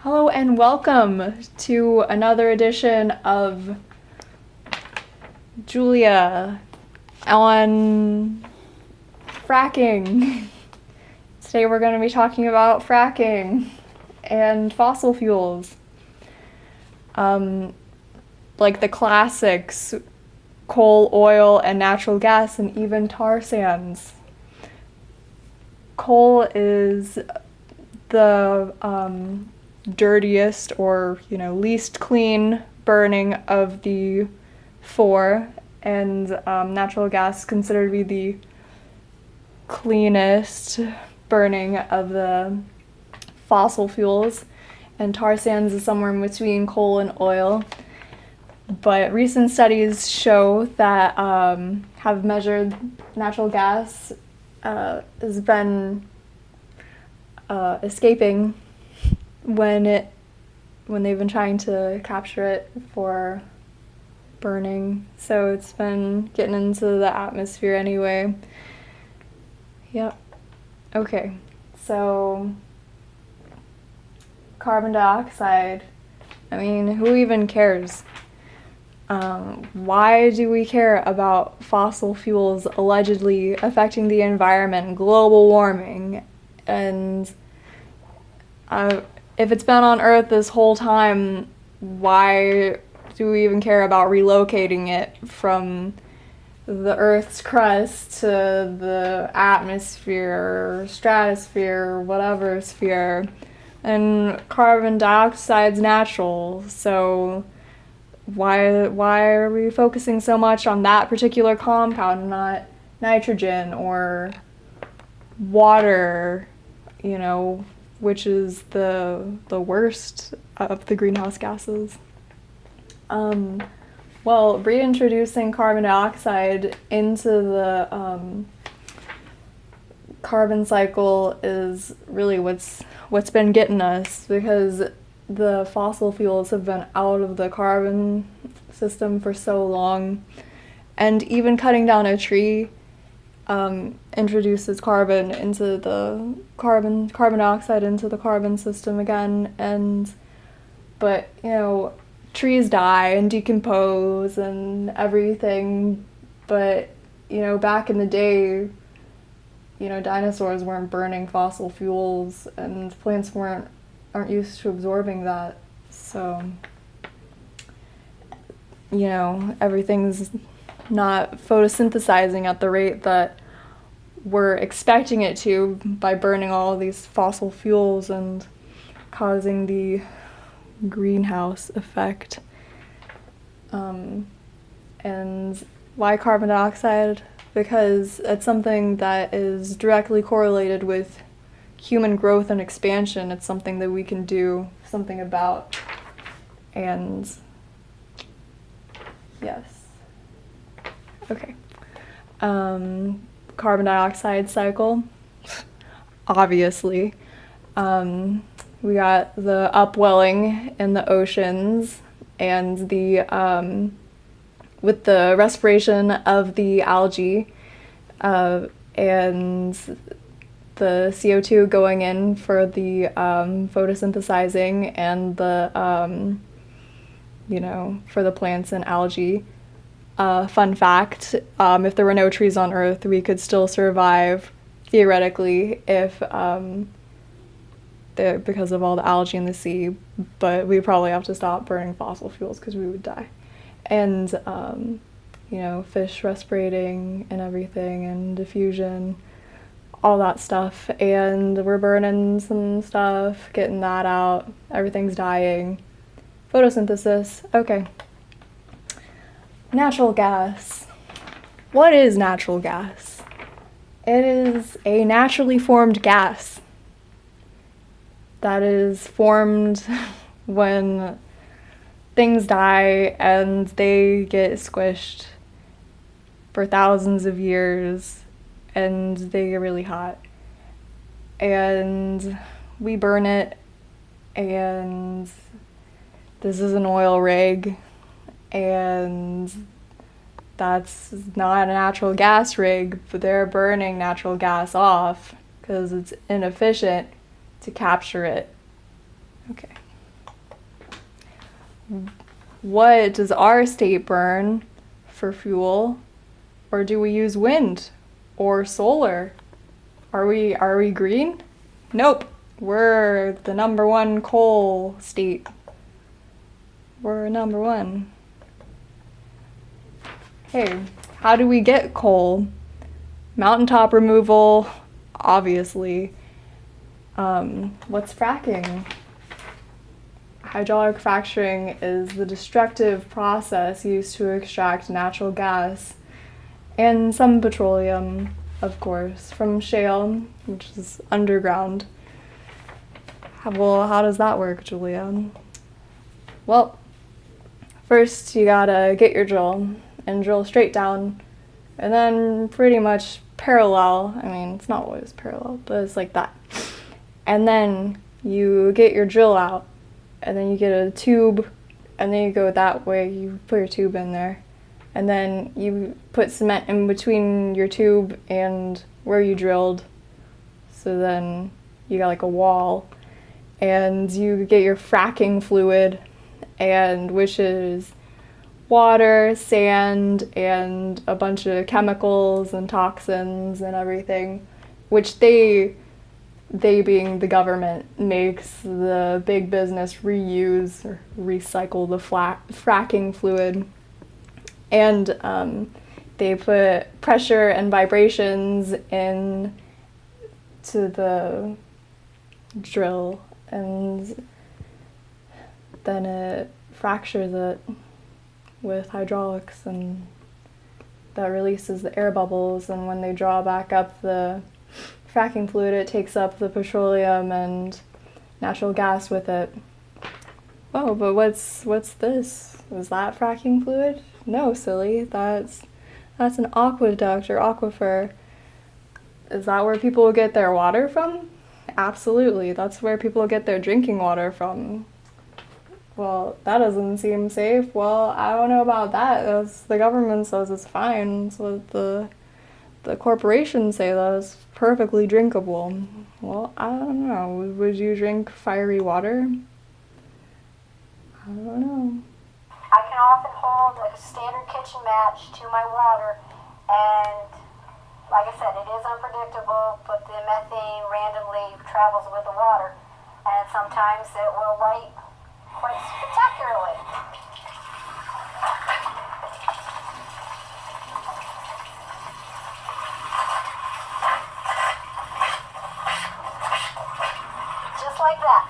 Hello and welcome to another edition of Julia on fracking. Today we're going to be talking about fracking and fossil fuels. Like the classics, coal, oil, and natural gas, and even tar sands. Coal is the dirtiest or least clean burning of the four, and natural gas considered to be the cleanest burning of the fossil fuels, and tar sands is somewhere in between coal and oil. But recent studies show that have measured natural gas has been escaping when they've been trying to capture it for burning. So it's been getting into the atmosphere anyway. Yep. Okay. So carbon dioxide. I mean, who even cares? Why do we care about fossil fuels allegedly affecting the environment, global warming, and if it's been on Earth this whole time, why do we even care about relocating it from the Earth's crust to the atmosphere, stratosphere, whatever sphere? And carbon dioxide's natural, so why are we focusing so much on that particular compound and not nitrogen or water, which is the worst of the greenhouse gases? Well, reintroducing carbon dioxide into the carbon cycle is really what's been getting us, because the fossil fuels have been out of the carbon system for so long, and even cutting down a tree introduces carbon dioxide into the carbon system again. But trees die and decompose and everything, but back in the day, dinosaurs weren't burning fossil fuels, and plants aren't used to absorbing that. So everything's not photosynthesizing at the rate that we're expecting it to by burning all these fossil fuels and causing the greenhouse effect. And why carbon dioxide? Because it's something that is directly correlated with human growth and expansion. It's something that we can do something about. And yes. Okay. Carbon dioxide cycle. Obviously. We got the upwelling in the oceans, and the with the respiration of the algae, and the CO2 going in for the photosynthesizing, and the for the plants and algae. Fun fact, if there were no trees on Earth, we could still survive theoretically if because of all the algae in the sea, but we probably have to stop burning fossil fuels because we would die. And fish respirating and everything, and diffusion, all that stuff. And we're burning some stuff, getting that out, everything's dying. Photosynthesis. Okay. Natural gas. What is natural gas? It is a naturally formed gas that is formed when things die and they get squished for thousands of years, and they get really hot. And we burn it, and this is an oil rig, and that's not a natural gas rig, but they're burning natural gas off because it's inefficient to capture it. Okay. what does our state burn for fuel? Or do we use wind or solar? Are we green? Nope. We're the #1 coal state. We're #1. Hey, how do we get coal? Mountaintop removal, obviously. What's fracking? Hydraulic fracturing is the destructive process used to extract natural gas and some petroleum, of course, from shale, which is underground. Well, how does that work, Julia? Well, first you gotta get your drill and drill straight down, and then pretty much parallel. I mean, it's not always parallel, but it's like that. And then you get your drill out, and then you get a tube, and then you go that way. You put your tube in there, and then you put cement in between your tube and where you drilled. So then you got like a wall, and you get your fracking fluid, and which is water, sand, and a bunch of chemicals and toxins and everything, which they being the government, makes the big business reuse or recycle the fracking fluid. And they put pressure and vibrations in to the drill, and then it fractures it with hydraulics, and that releases the air bubbles, and when they draw back up the fracking fluid, it takes up the petroleum and natural gas with it. Oh, but what's this? Is that fracking fluid? No, silly. That's an aqueduct or aquifer. Is that where people get their water from? Absolutely. That's where people get their drinking water from. Well, that doesn't seem safe. Well, I don't know about that. The government says it's fine. So the corporations say that it's perfectly drinkable. Well, I don't know. Would you drink fiery water? I don't know. I can often hold a standard kitchen match to my water, and like I said, it is unpredictable, but the methane randomly travels with the water, and sometimes it will light quite spectacularly. Just like that.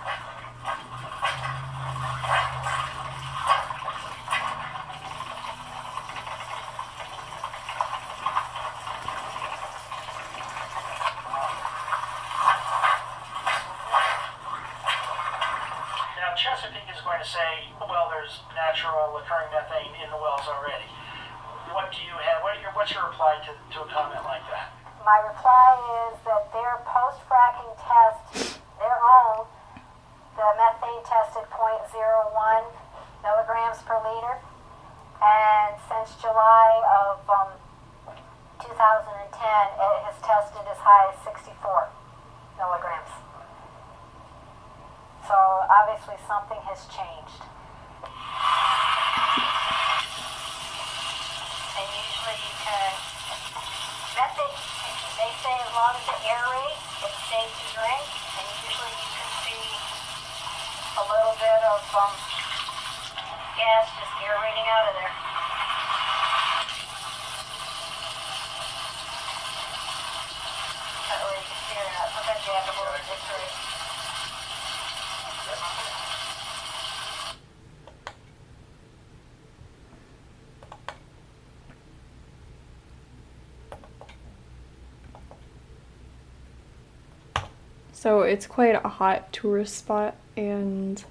Now, Chesapeake is going to say, well, there's natural occurring methane in the wells already. What do you have? What's your reply to a comment like that? My reply is that their post-fracking test, their own, the methane tested 0.01 milligrams per liter, and since July of 2010, it has tested as high as 64 milligrams. So obviously something has changed. And usually you can, methane, they say as long as it aerates, it's safe to drink, and usually you can see a little bit of gas just aerating out of there. Not really can see it or not. Sometimes you have to hold it this way. So it's quite a hot tourist spot, and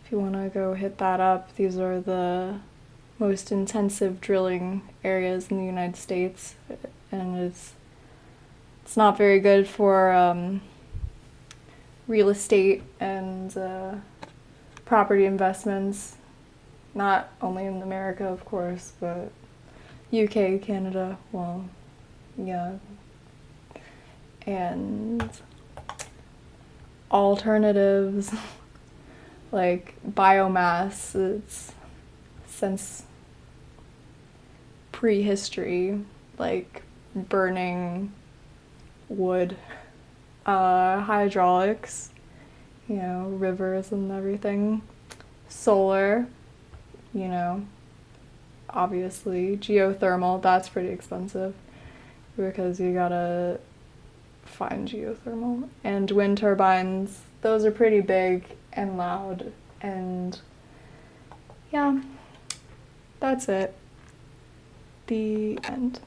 if you want to go hit that up, these are the most intensive drilling areas in the United States, and it's not very good for real estate and property investments, not only in America, of course, but UK, Canada, well, yeah, and alternatives like biomass. It's since prehistory, like burning wood, hydraulics, you know, rivers and everything, solar, you know, obviously, geothermal, that's pretty expensive because you gotta find geothermal, and wind turbines, those are pretty big and loud, and yeah, that's it. The end.